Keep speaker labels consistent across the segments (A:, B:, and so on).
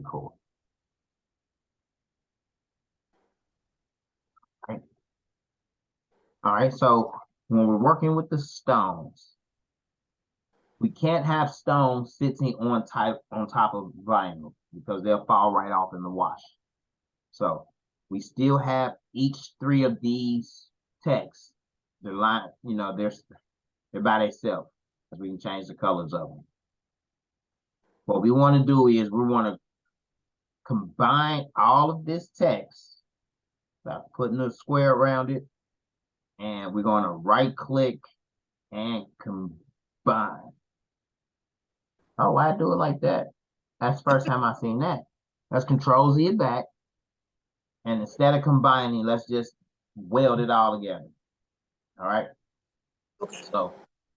A: cool. All right, so when we're working with the stones, we can't have stones sitting on top of vinyl because they'll fall right off in the wash. So we still have each three of these texts. They're line, you know, they're by themselves, because we can change the colors of them. What we want to do is we want to combine all of this text by putting a square around it, and we're going to right click and combine. Oh, why I do it like that? That's the first time I've seen that. Let's Control Z it back. And instead of combining, let's just weld it all together. All right.
B: Okay.
A: So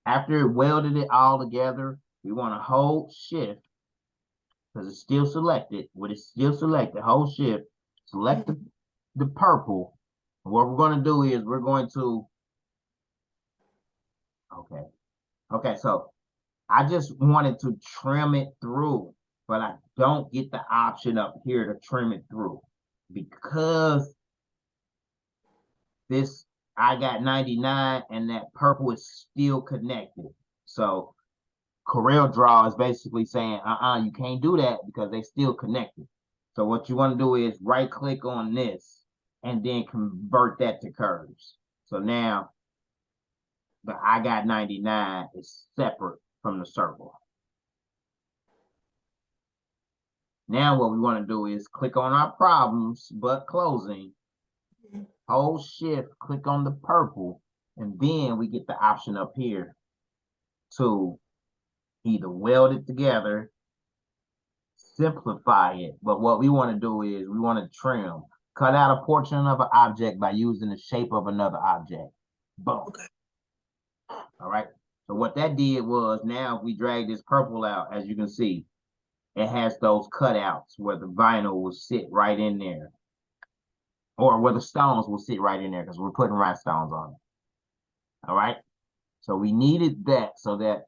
A: after it welded it all together, we want to hold Shift because it's still selected. When it's still selected, hold Shift, select the purple. And what we're going to do is we're going to, okay, so I just wanted to trim it through, but I don't get the option up here to trim it through because this, I got 99 and that purple is still connected. So CorelDRAW is basically saying, you can't do that because they still connected. So what you want to do is right click on this and then convert that to curves. So now the I got 99 is separate from the circle. Now what we want to do is click on our problems, but closing, hold Shift, click on the purple, and then we get the option up here to either weld it together, simplify it. But what we want to do is we want to trim, cut out a portion of an object by using the shape of another object. Boom.
B: Okay.
A: All right. So what that did was, now if we drag this purple out, as you can see, it has those cutouts where the vinyl will sit right in there, or where the stones will sit right in there because we're putting rhinestones on it. All right. So we needed that so that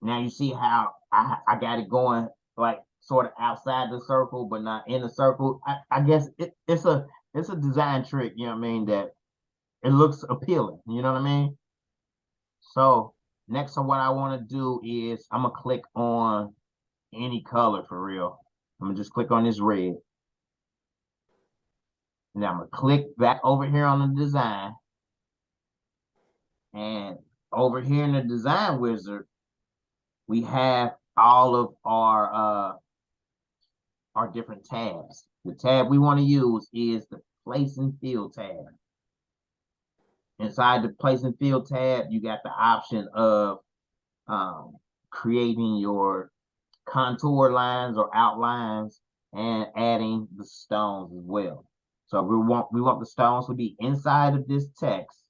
A: now you see how I got it going like sort of outside the circle, but not in the circle. I guess it's a design trick, you know what I mean, that it looks appealing, you know what I mean? So next on what I want to do is I'm gonna click on any color for real. I'm gonna just click on this red. Now I'm gonna click back over here on the design. And over here in the design wizard, we have all of our different tabs. The tab we want to use is the place and fill tab. Inside the place and fill tab, you got the option of creating your contour lines or outlines and adding the stones as well. So we want the stones to be inside of this text.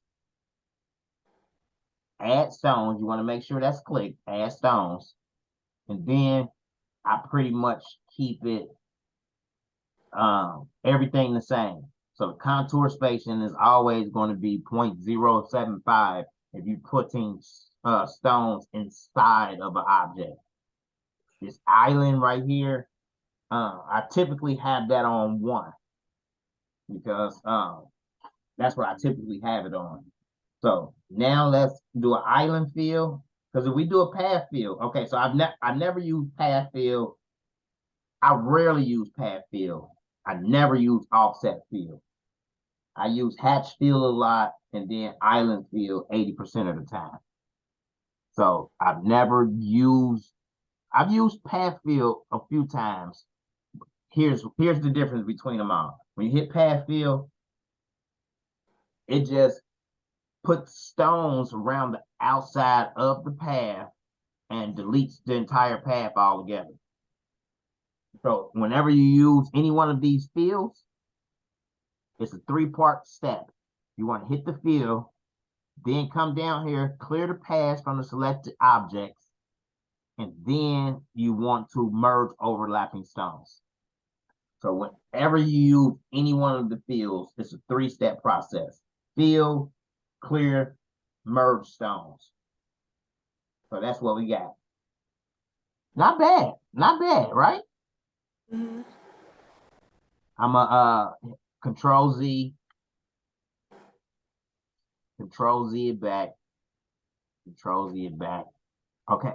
A: Add stones. You want to make sure that's clicked. Add stones. And then I pretty much keep it everything the same. So the contour spacing is always going to be 0.075 if you're putting stones inside of an object. This island right here, I typically have that on 1 because that's what I typically have it on. So now let's do an island fill, because if we do a path fill, okay, so I've never used path fill. I rarely use path fill. I never use offset fill. I use hatch fill a lot and then island fill 80% of the time. So I've used path fill a few times. Here's the difference between them all. When you hit path fill, it just puts stones around the outside of the path and deletes the entire path altogether. So whenever you use any one of these fills, it's a 3-part step. You want to hit the fill, then come down here, clear the paths from the selected objects, and then you want to merge overlapping stones. So whenever you use any one of the fills, it's a 3-step process. Fill, clear, merge stones. So that's what we got. Not bad, right?
B: Mm-hmm.
A: I'm a Control Z it back, Control Z it back. Okay.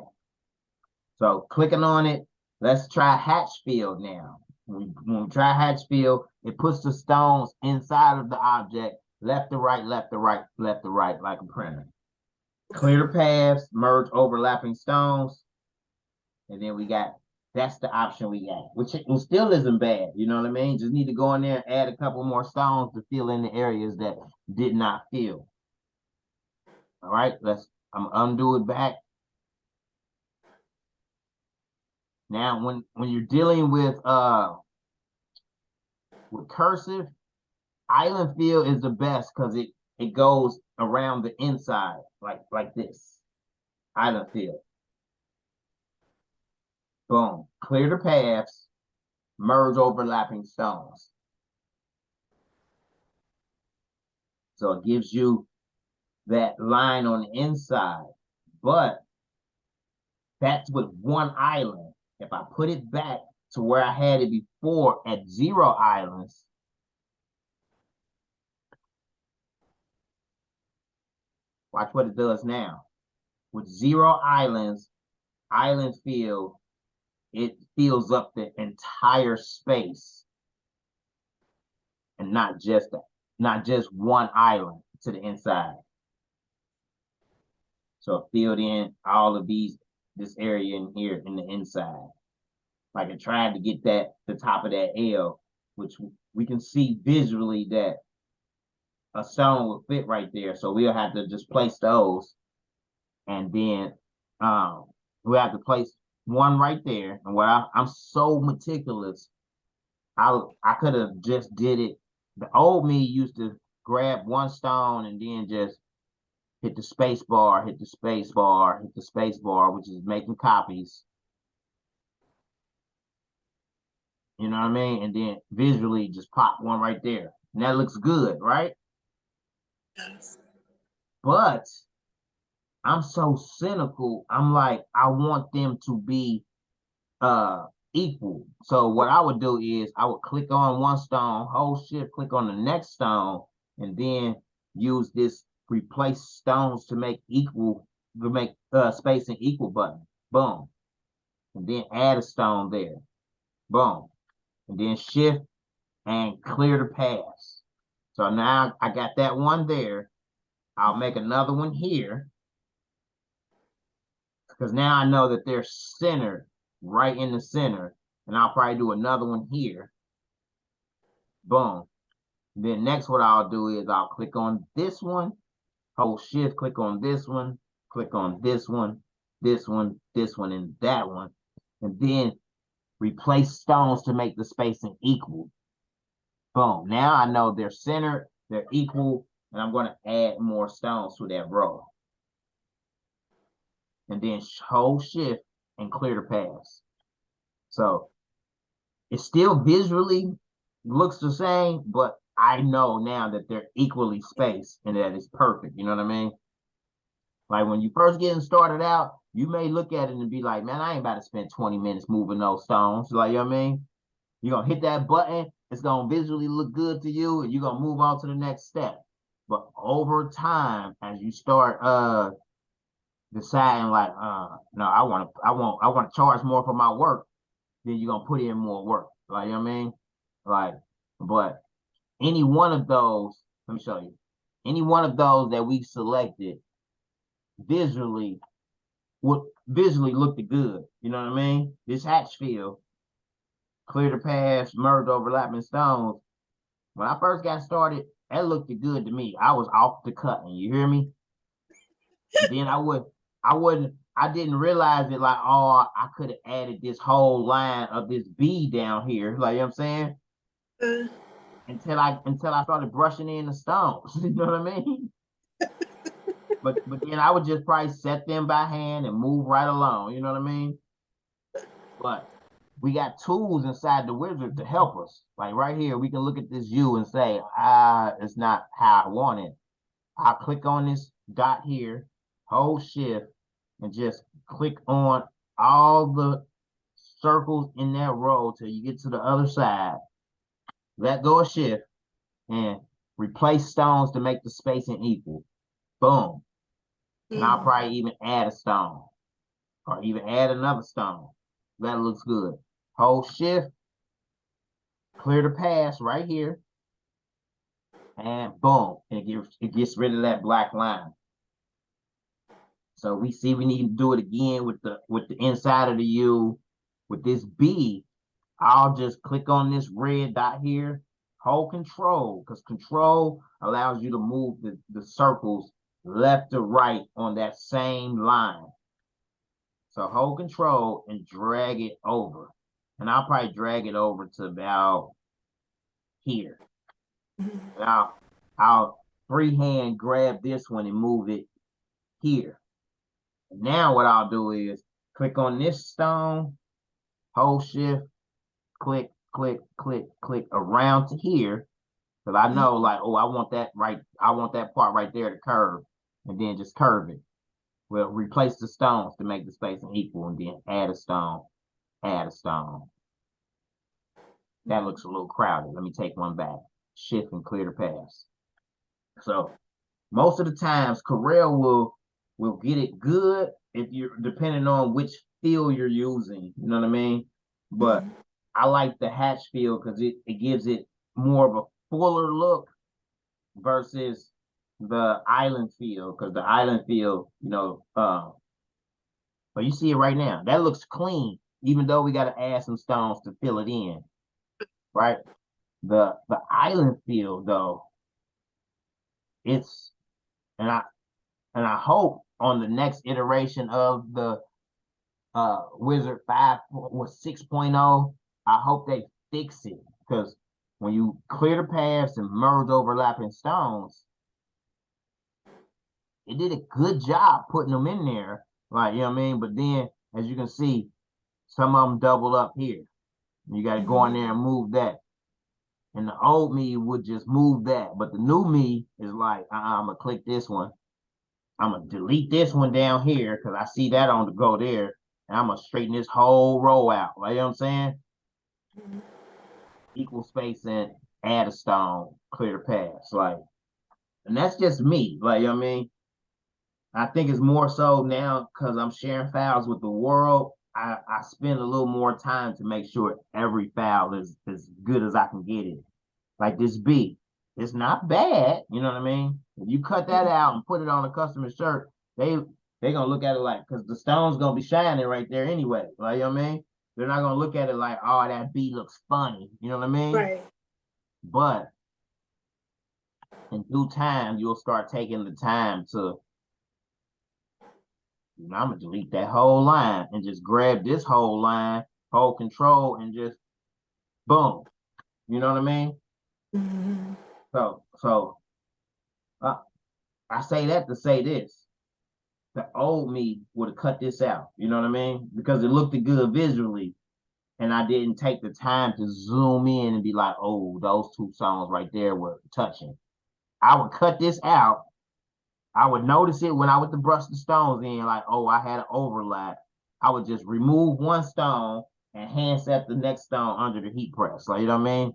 A: So clicking on it, let's try Hatchfield now. When we try Hatchfield, it puts the stones inside of the object, left to right, left to right, left to right, like a printer. Clear the paths, merge overlapping stones, and then that's the option we got, which still isn't bad. You know what I mean? Just need to go in there and add a couple more stones to fill in the areas that did not fill. All right, I'm undo it back. Now, when you're dealing with cursive, island fill is the best because it goes around the inside like this. Island fill. Boom. Clear the paths, merge overlapping stones. So it gives you that line on the inside, but that's with one island. If I put it back to where I had it before at 0 islands, watch what it does now. With 0 islands, island fill, it fills up the entire space and not just one island to the inside. So it filled in all of this area in here in the inside. Like I tried to get the top of that L, which we can see visually that a stone will fit right there. So we'll have to just place those, and then we have to place one right there. And I'm so meticulous, I could have just did it. The old me used to grab one stone and then just hit the space bar, hit the space bar, hit the space bar, which is making copies. You know what I mean? And then visually just pop one right there. And that looks good, right?
B: Yes.
A: But I'm so cynical. I'm like, I want them to be equal. So what I would do is I would click on one stone, hold shift, click on the next stone, and then use this replace stones to make spacing equal button. Boom. And then add a stone there. Boom. And then shift and clear the paths. So now I got that one there. I'll make another one here, because now I know that they're centered right in the center. And I'll probably do another one here. Boom. Then next what I'll do is I'll click on this one, hold shift, click on this one, click on this one, this one, this one, and that one. And then replace stones to make the spacing equal. Boom. Now I know they're centered, they're equal, and I'm going to add more stones to that row. And then hold shift and clear the paths. So it still visually looks the same, but I know now that they're equally spaced and that it's perfect. You know what I mean? Like when you first getting started out, you may look at it and be like, man, I ain't about to spend 20 minutes moving those stones. Like, you know what I mean? You're going to hit that button, it's going to visually look good to you, and you're going to move on to the next step. But over time, as you start deciding like, no, I want to charge more for my work, then you're gonna put in more work. Like, you know what I mean? Like, but any one of those, let me show you. Any one of those that we selected visually would visually look good. You know what I mean? This Hatchfield, clear the paths, merge overlapping stones. When I first got started, that looked good to me. I was off the cutting. You hear me? Then I didn't realize it, like, oh, I could have added this whole line of this B down here. Like, you know what I'm saying? Until I started brushing in the stones. You know what I mean? But then I would just probably set them by hand and move right along. You know what I mean? But we got tools inside the wizard to help us. Like right here, we can look at this U and say, it's not how I want it. I'll click on this dot here, hold shift, and just click on all the circles in that row till you get to the other side. Let go of shift and replace stones to make the spacing equal. Boom. And I'll probably even add a stone or even add another stone. That looks good. Hold shift, clear the pass right here, and boom, it gets rid of that black line. So we see we need to do it again with the inside of the U. With this B, I'll just click on this red dot here, hold control, because control allows you to move the circles left to right on that same line. So hold control and drag it over. And I'll probably drag it over to about here. Now I'll freehand grab this one and move it here. Now what I'll do is click on this stone, hold shift, click, click, click, click around to here. Because I know like, oh, I want that part right there to curve, and then just curve it. We'll replace the stones to make the spacing equal, and then add a stone, add a stone. That looks a little crowded. Let me take one back. Shift and clear the pass. So most of the times Corel will get it good if you're depending on which fill you're using. You know what I mean? But I like the hatch fill because it gives it more of a fuller look versus the island fill, because the island fill, you know, but you see it right now. That looks clean, even though we got to add some stones to fill it in, right? The island fill though, it's and I hope on the next iteration of the Wizard 6.0, I hope they fix it, because when you clear the paths and merge overlapping stones, it did a good job putting them in there, like, you know what I mean? But then, as you can see, some of them double up here. You got to go in there and move that. And the old me would just move that. But the new me is like, I'm going to click this one. I'm going to delete this one down here because I see that on the go there. And I'm going to straighten this whole row out. Like, you know what I'm saying? Equal spacing, add a stone, clear the paths. Like, and that's just me. Like, you know what I mean? I think it's more so now because I'm sharing files with the world. I spend a little more time to make sure every file is as good as I can get it. Like this B, it's not bad. You know what I mean? If you cut that out and put it on a customer shirt, they gonna look at it like, because the stone's gonna be shining right there anyway. Like, you know what I mean? They're not gonna look at it like, oh, that B looks funny. You know what I mean?
B: Right.
A: But in due time, you'll start taking the time to, I'm gonna delete that whole line and just grab this whole line, hold control, and just boom. You know what I mean? So I say that to say this: the old me would have cut this out. You know what I mean? Because it looked good visually, and I didn't take the time to zoom in and be like, "Oh, those two songs right there were touching." I would cut this out. I would notice it when I went to brush the stones in, like, oh, I had an overlap. I would just remove one stone and hand set the next stone under the heat press. Like, you know what I mean?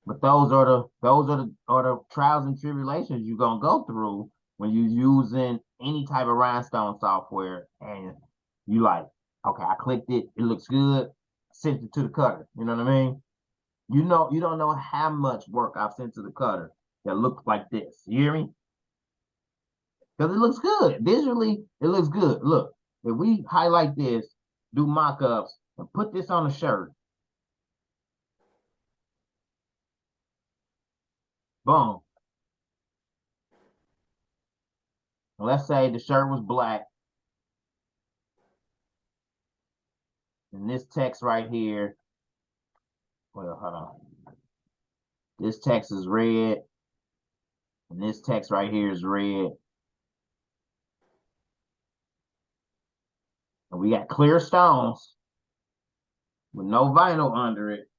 A: But those are the trials and tribulations you're gonna go through when you're using any type of rhinestone software, and you like, okay, I clicked it, it looks good, sent it to the cutter. You know what I mean? You don't know how much work I've sent to the cutter that looks like this. You hear me? Because it looks good. Visually, it looks good. Look, if we highlight this, do mock-ups, and put this on a shirt, boom. Let's say the shirt was black, and this text right here, well, hold on. This text is red, and this text right here is red. And we got clear stones with no vinyl under it.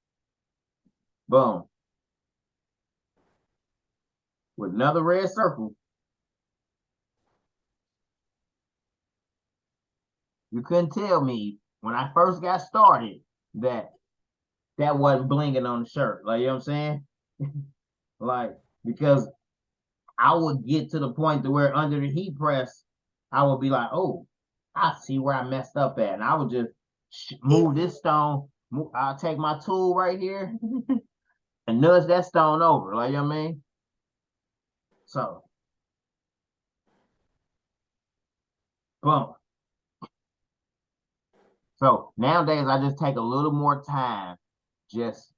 A: Boom. With another red circle. You couldn't tell me when I first got started, that wasn't blinging on the shirt. Like, you know what I'm saying? Like, because I would get to the point to where under the heat press, I would be like, oh, I see where I messed up at. And I would just move this stone. I'll take my tool right here and nudge that stone over. Like, you know what I mean? So, boom. So nowadays I just take a little more time just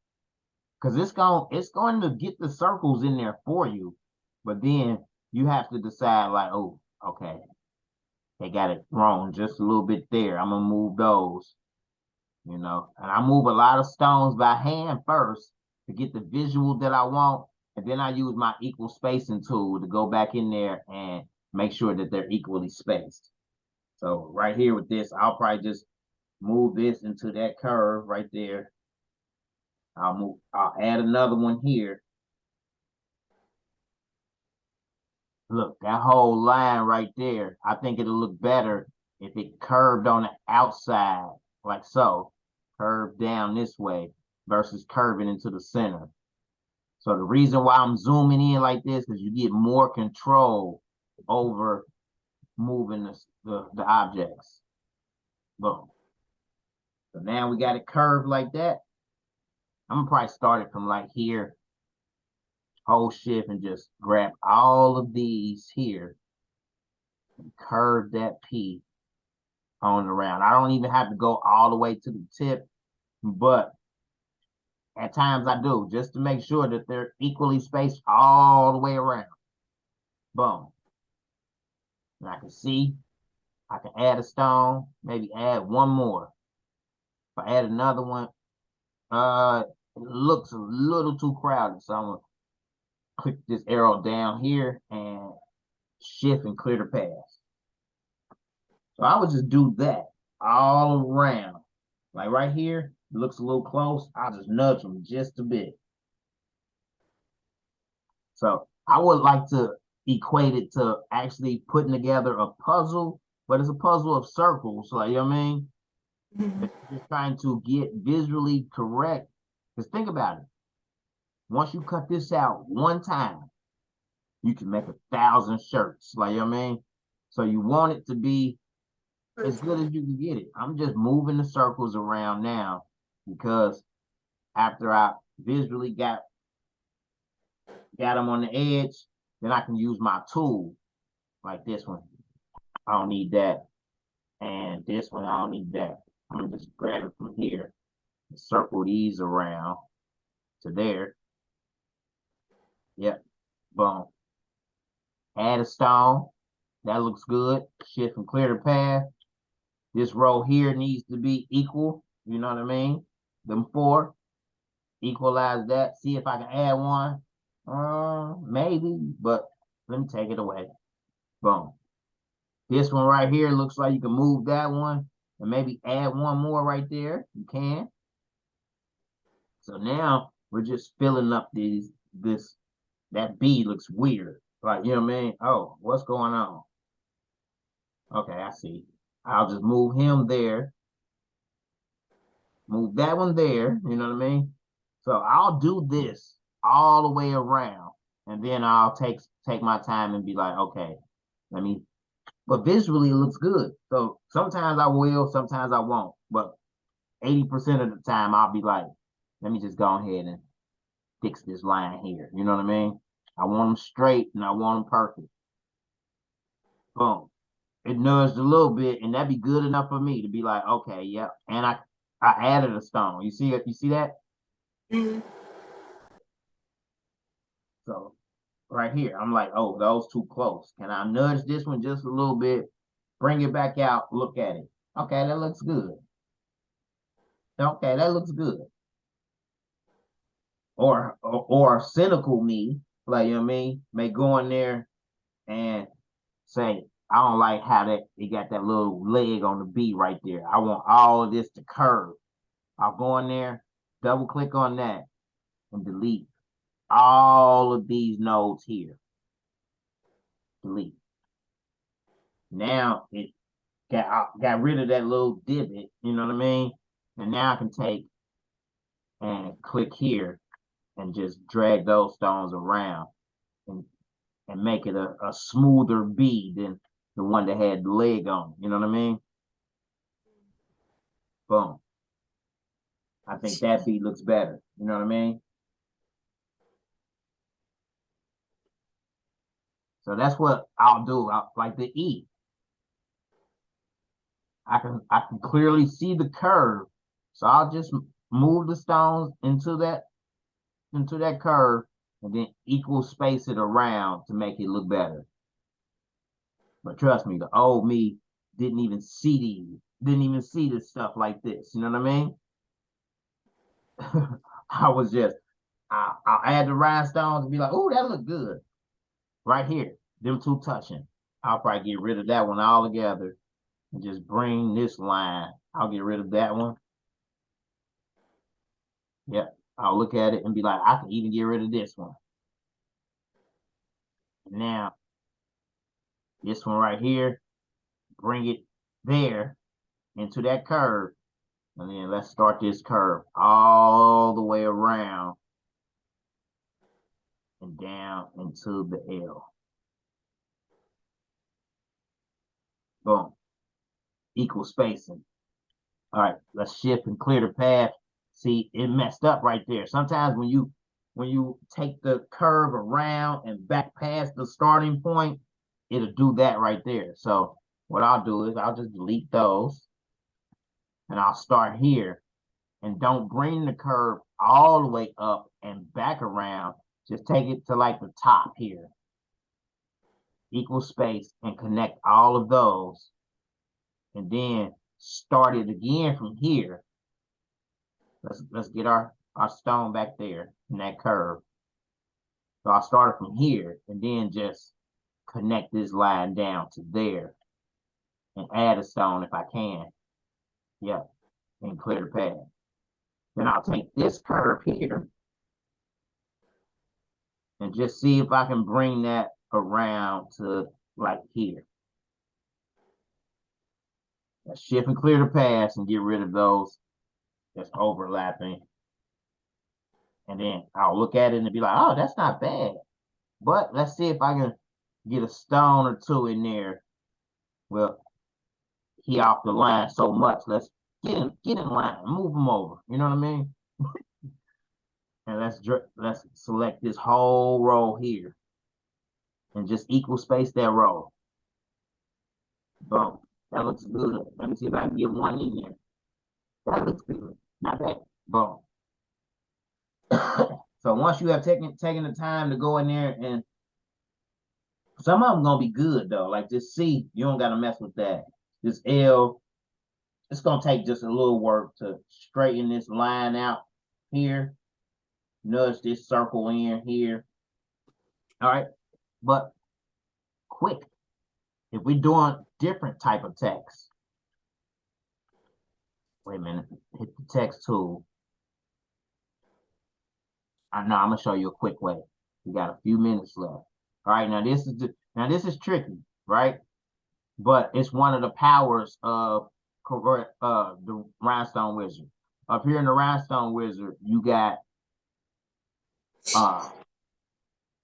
A: because it's going to get the circles in there for you. But then you have to decide like, oh, okay, they got it wrong just a little bit there. I'm gonna move those, you know. And I move a lot of stones by hand first to get the visual that I want. And then I use my equal spacing tool to go back in there and make sure that they're equally spaced. So right here with this, I'll probably just move this into that curve right there. I'll add another one here. Look, that whole line right there, I think it'll look better if it curved on the outside, like so, curved down this way versus curving into the center. So the reason why I'm zooming in like this is you get more control over moving the objects. Boom. So now we got it curved like that. I'm gonna probably start it from like here, hold shift and just grab all of these here and curve that P on around. I don't even have to go all the way to the tip, but at times I do, just to make sure that they're equally spaced all the way around. Boom. And I can see, I can add a stone, maybe add one more. If I add another one, it looks a little too crowded, so I'm gonna click this arrow down here and shift and clear the path. So I would just do that all around. Like right here, it looks a little close. I'll just nudge them just a bit. So I would like to equate it to actually putting together a puzzle, but it's a puzzle of circles. Like, you know what I mean? Just trying to get visually correct. Because think about it. Once you cut this out one time, you can make 1,000 shirts. Like, you know what I mean? So you want it to be as good as you can get it. I'm just moving the circles around now because after I visually got them on the edge, then I can use my tool like this one. I don't need that. And this one, I don't need that. I'm gonna just grab it from here and circle these around to there. Yep, boom. Add a stone. That looks good. Shift and clear the path. This row here needs to be equal. You know what I mean? Them four. Equalize that. See if I can add one. Maybe, but let me take it away. Boom. This one right here looks like you can move that one and maybe add one more right there. You can. So now we're just filling up that B looks weird. Like, you know what I mean? Oh, what's going on? Okay, I see. I'll just move him there. Move that one there. You know what I mean? So I'll do this all the way around. And then I'll take my time and be like, okay, but visually it looks good. So sometimes I will, sometimes I won't. But 80% of the time I'll be like, let me just go ahead and fix this line here. You know what I mean? I want them straight and I want them perfect. Boom. It nudged a little bit, and that'd be good enough for me to be like, okay, yeah. And I added a stone. You see it? You see that? So right here, I'm like, oh, those too close. Can I nudge this one just a little bit? Bring it back out. Look at it. Okay, that looks good. Okay, that looks good. Or cynical me, like, you know what I mean, may go in there and say, I don't like how it got that little leg on the B right there. I want all of this to curve. I'll go in there, double click on that, and delete all of these nodes here. Delete. Now got rid of that little divot, you know what I mean? And now I can take and click here and just drag those stones around and make it a smoother bead than the one that had the leg on. You know what I mean? Boom. I think that bead looks better. You know what I mean? So that's what I'll do. Like the E. I can clearly see the curve. So I'll just move the stones into that curve and then equal space it around to make it look better. But trust me, the old me didn't even see this stuff like this. You know what I mean? I was just, I'll add the rhinestones and be like, oh, that look good. Right here, them two touching. I'll probably get rid of that one all together and just bring this line. I'll get rid of that one. Yep, I'll look at it and be like, I can even get rid of this one. Now, this one right here, bring it there into that curve. And then let's start this curve all the way around and down into the L. Boom. Equal spacing. All right, let's shift and clear the path. See, it messed up right there. Sometimes when you take the curve around and back past the starting point, it'll do that right there. So what I'll do is I'll just delete those and I'll start here. And don't bring the curve all the way up and back around. Just take it to like the top here. Equal space and connect all of those. And then start it again from here. Let's get our stone back there in that curve. So I'll start it from here and then just connect this line down to there and add a stone if I can. Yep, and clear the path. Then I'll take this curve here and just see if I can bring that around to like here. Let's shift and clear the paths and get rid of those that's overlapping. And then I'll look at it and be like, oh, that's not bad. But let's see if I can get a stone or two in there. Well, he off the line so much. Let's get in line, move him over. You know what I mean? And let's select this whole row here and just equal space that row. Boom. That looks good. Let me see if I can get one in there. That looks good. Not bad. Boom. So once you have taken the time to go in there, and some of them gonna be good though. Like this C, you don't gotta mess with that. This L, it's gonna take just a little work to straighten this line out here. Nudge this circle in here. All right, but quick. If we're doing different type of text, wait a minute, hit the text tool. I'm gonna show you a quick way. We got a few minutes left. All right, now this is tricky, right? But it's one of the powers of the Rhinestone Wizard. Up here in the Rhinestone Wizard, you got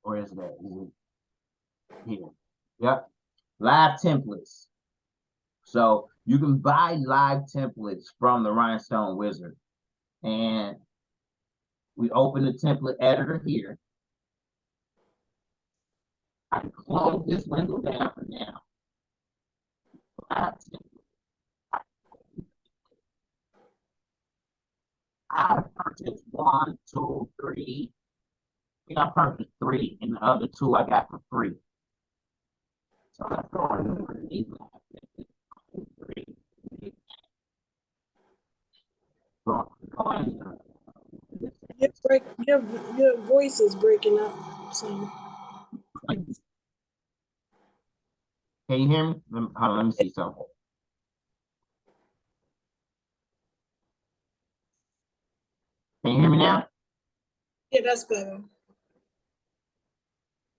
A: where is that? Is it here? Yep, live templates. So you can buy live templates from the Rhinestone Wizard, and we open the template editor here. I can close this window down for now. I purchased 1, 2, 3. I purchased 3, and the other 2 I got for free. So let's go on these 3.
B: Your voice is breaking up. So.
A: Can you hear me? Hold on, let me see something. Can you hear me now?
B: Yeah, that's better.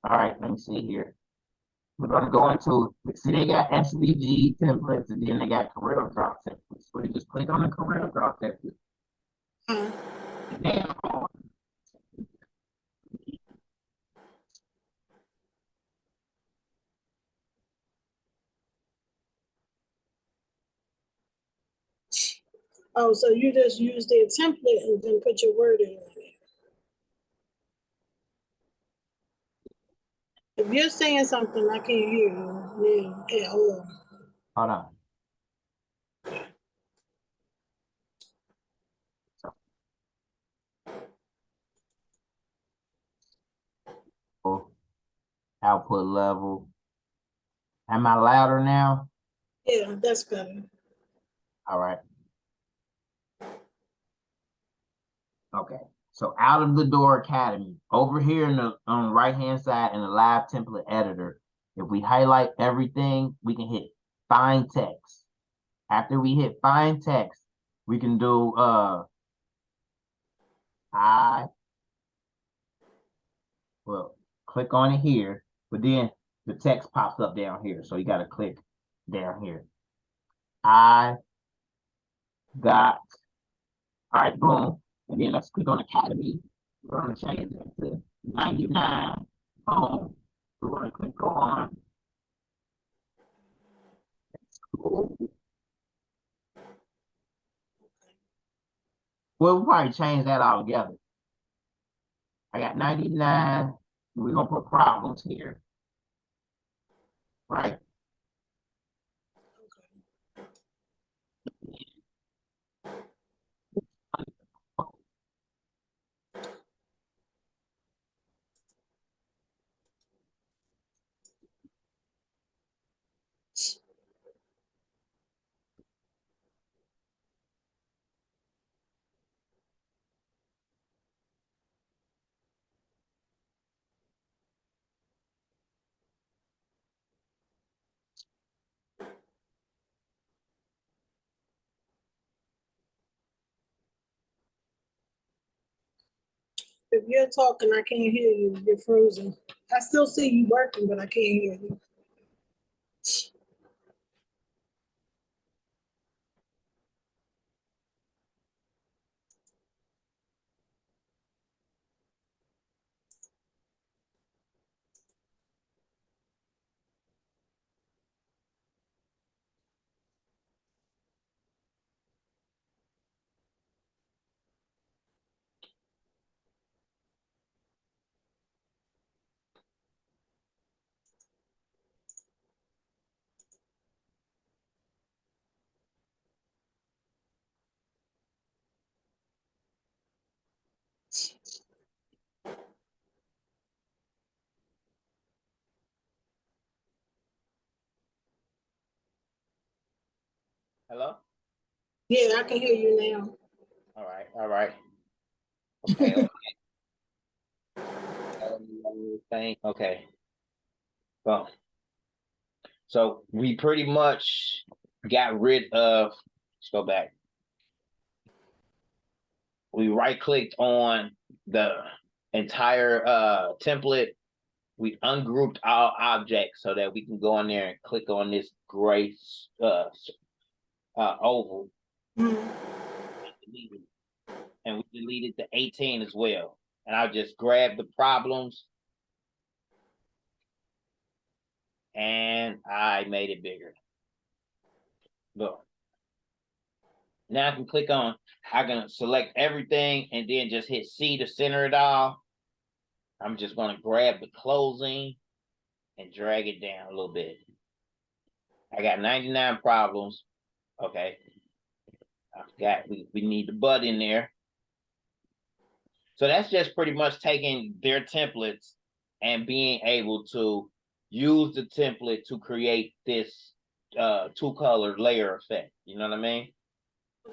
A: All right, let me see here. We're gonna go into, see, they got SVG templates and then they got CorelDRAW templates. So you just click on the CorelDRAW template. And then
B: Oh, so you just use their template and then put your word in it. If you're saying something, I can't hear you now at all.
A: hold on. So, output level. Am I louder now?
B: Yeah, that's better.
A: All right. Okay. So out of the door academy, over here in the on the right hand side in the live template editor, if we highlight everything, we can hit find text. After we hit find text, we can do well, click on it here, but then the text pops up down here. So you got to click down here. I got, all right, boom. And then let's click on Academy. We're going to change that to 99. Boom. We're going to click on. Cool. We'll probably change that all together. I got 99. We're going to put problems here. Right?
B: If you're talking, I can't hear you. You're frozen. I still see you working, but I can't hear you.
A: Hello?
B: Yeah, I can hear you now.
A: All right. All right. Okay. Okay. Well, so we pretty much got rid of, let's go back. We right clicked on the entire template. We ungrouped our objects so that we can go in there and click on this gray oval.
B: Mm-hmm.
A: And we deleted the 18 as well. And I'll just grab the problems and I made it bigger. Boom. Now I can click on, I can select everything and then just hit C to center it all. I'm just going to grab the closing and drag it down a little bit. I got 99 problems. Okay. I forgot we need the butt in there. So that's just pretty much taking their templates and being able to use the template to create this two-color layer effect. You know what I mean?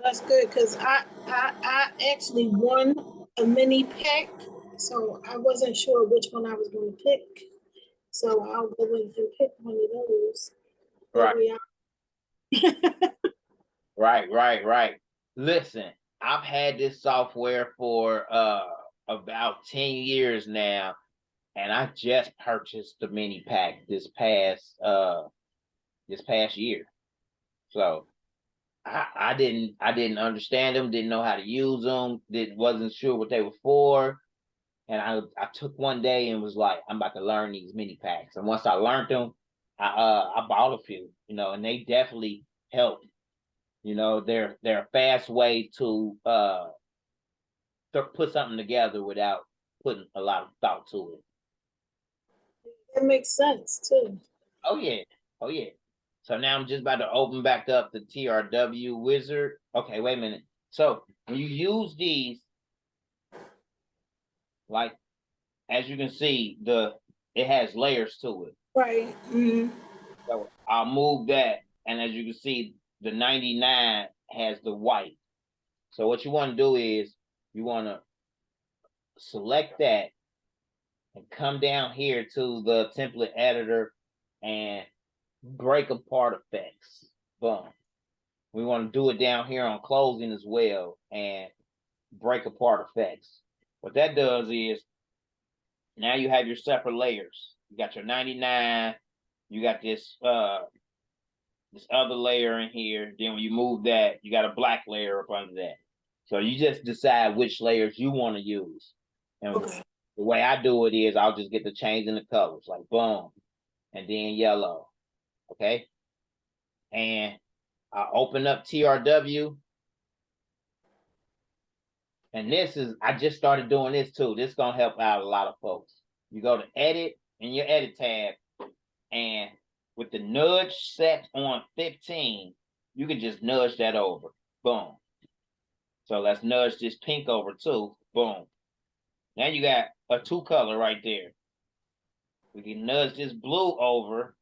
B: That's good because I actually won a mini pack, so I wasn't sure which one I was going to pick. So I'll go in and pick one of those.
A: Right. Right. Listen, I've had this software for about 10 years now, and I just purchased the mini pack this past year. So I didn't understand them, didn't know how to use them, wasn't sure what they were for. And I took one day and was like, I'm about to learn these mini packs. And once I learned them, I bought a few, you know, and they definitely help. You know, they're a fast way to put something together without putting a lot of thought to it.
B: That makes sense too.
A: Oh yeah. Oh yeah. So now I'm just about to open back up the TRW wizard. Okay, wait a minute. So when you use these, like as you can see, it has layers to it.
B: Right. Mm-hmm.
A: So I'll move that, and as you can see, the 99 has the white. So what you want to do is you want to select that and come down here to the template editor and break apart effects. Boom. We want to do it down here on closing as well and break apart effects. What that does is now you have your separate layers. You got your 99, you got this this other layer in here. Then when you move that, you got a black layer up under that. So you just decide which layers you want to use. And
B: Okay.
A: the way I do it is I'll just get the change in the colors, like boom, and then yellow. Okay. And I open up TRW. And I just started doing this too. This is going to help out a lot of folks. You go to edit in your edit tab, and with the nudge set on 15, you can just nudge that over. Boom. So let's nudge this pink over too. Boom. Now you got a 2 color right there. We can nudge this blue over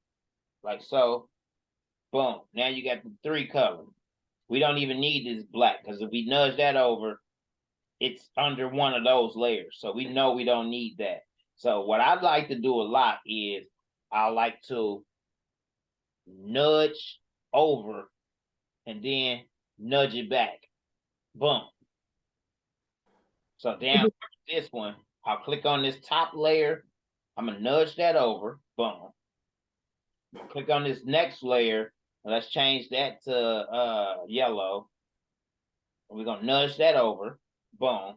A: like so. Boom. Now you got the 3 color. We don't even need this black because if we nudge that over, it's under one of those layers. So we know we don't need that. So what I like to do a lot is I like to nudge over and then nudge it back. Boom. So down this one, I'll click on this top layer. I'm going to nudge that over. Boom. Click on this next layer. Let's change that to yellow. We're going to nudge that over. Boom.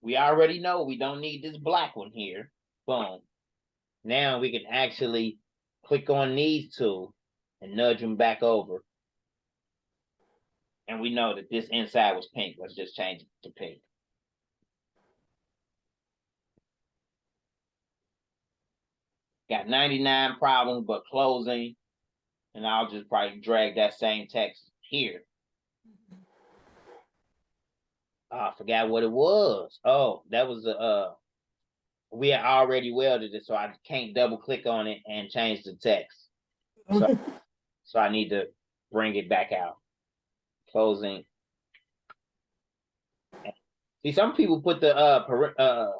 A: We already know we don't need this black one here. Boom. Now we can actually click on these two and nudge them back over. And we know that this inside was pink. Let's just change it to pink. Got 99 problems, but closing. And I'll just probably drag that same text here. Oh, I forgot what it was. Oh, that was we had already welded it, so I can't double click on it and change the text. So I need to bring it back out. Closing. See, some people put the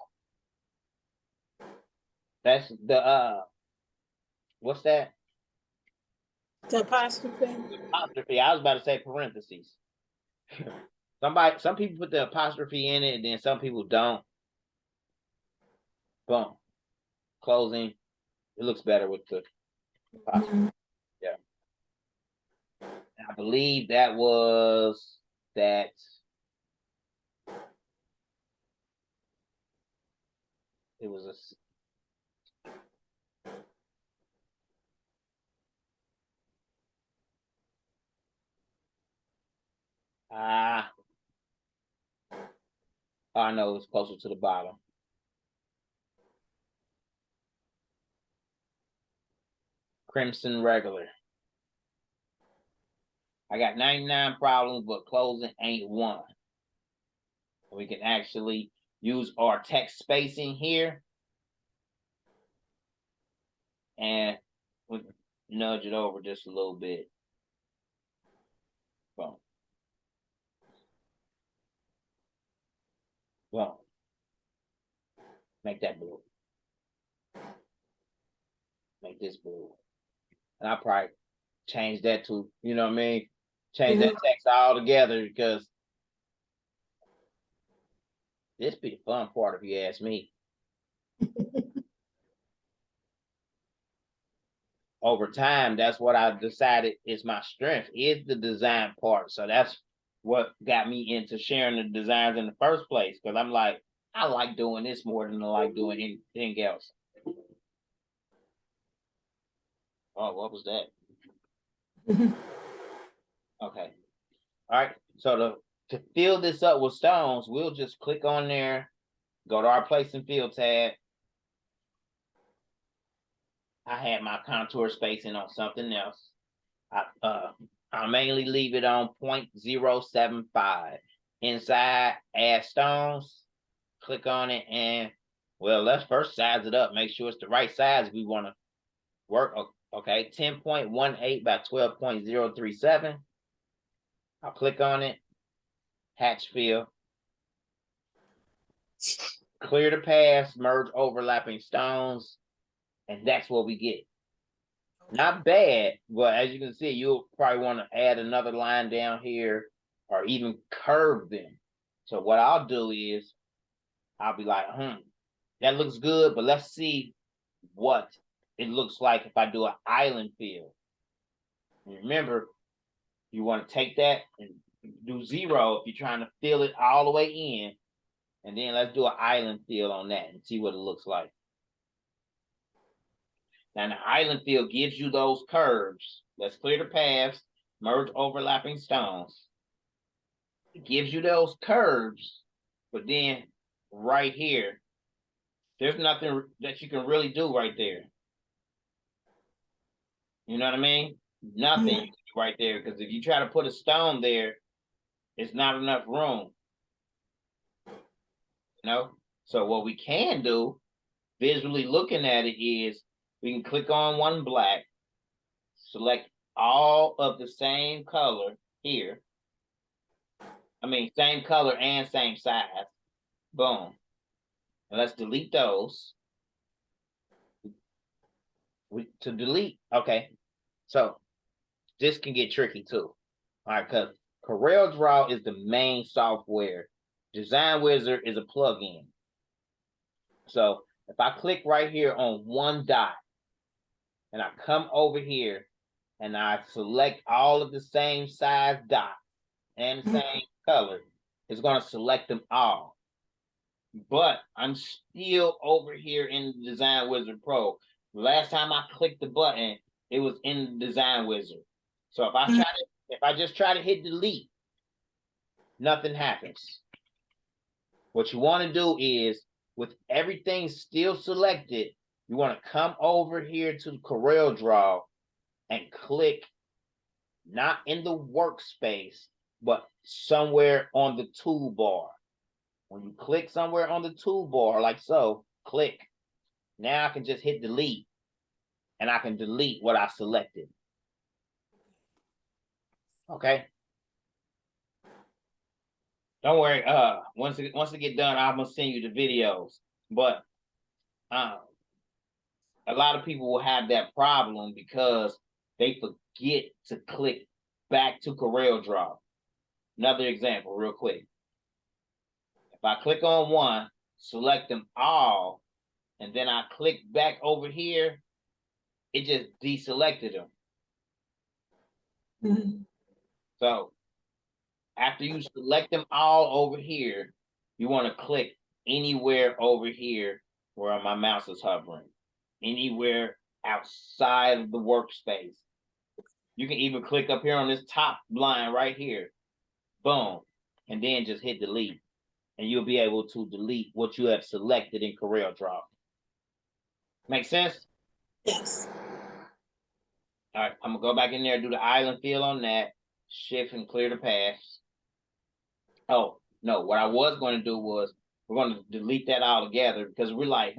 A: that's the what's that?
B: The apostrophe.
A: Apostrophe. I was about to say parentheses. Some people put the apostrophe in it, and then some people don't. Boom. Closing. It looks better with the apostrophe. Yeah. And I believe that was that. It was a. I know it's closer to the bottom. Crimson regular. I got 99 problems, but closing ain't one. We can actually use our text spacing here. And we nudge it over just a little bit. Boom. Boom. Make that blue. Make this blue. And I'll probably change that to, you know what I mean? Change that text all together because this be the fun part if you ask me. over time, that's what I decided is my strength, is the design part. So that's what got me into sharing the designs in the first place. Because I'm like, I like doing this more than I like doing anything else. Oh, what was that? Okay. All right. So to fill this up with stones, we'll just click on there, go to our place and fill tab. I had my contour spacing on something else. I'll mainly leave it on 0.075. Inside, add stones, click on it, and well, let's first size it up. Make sure it's the right size we want to work. Okay, 10.18 by 12.037. I'll click on it, hatch fill, clear the paths, merge overlapping stones, and that's what we get. Not bad, but as you can see, you'll probably want to add another line down here or even curve them. So what I'll do is I'll be like, that looks good, but let's see what it looks like if I do an island fill. And remember, you want to take that and do 0 if you're trying to fill it all the way in. And then let's do an island fill on that and see what it looks like. Now, the island fill gives you those curves. Let's clear the paths, merge overlapping stones. It gives you those curves, but then right here, there's nothing that you can really do right there. You know what I mean? Nothing you can do right there, because if you try to put a stone there, it's not enough room. You know? So what we can do, visually looking at it, is we can click on one black, select all of the same color here. I mean, same color and same size. Boom. And let's delete those. To delete, okay. So this can get tricky too. All right, because CorelDRAW is the main software. Design Wizard is a plugin. So if I click right here on one dot, and I come over here and I select all of the same size dots and the same color, it's going to select them all. But I'm still over here in the Design Wizard Pro. Last time I clicked the button, it was in the Design Wizard. So if I just try to hit delete, nothing happens. What you want to do is, with everything still selected, you want to come over here to CorelDRAW and click not in the workspace, but somewhere on the toolbar. When you click somewhere on the toolbar, like so, click. Now I can just hit delete, and I can delete what I selected. Okay. Don't worry. Once it get done, I'm gonna send you the videos. But a lot of people will have that problem because they forget to click back to CorelDRAW. Another example, real quick. If I click on one, select them all, and then I click back over here, it just deselected them. So after you select them all over here, you want to click anywhere over here where my mouse is hovering. Anywhere outside of the workspace. You can even click up here on this top line right here. Boom. And then just hit delete. And you'll be able to delete what you have selected in CorelDRAW. Make sense?
B: Yes.
A: All right, I'm going to go back in there, do the island fill on that. Shift and clear the paths. Oh, no, what I was going to do was we're going to delete that all together because we're like,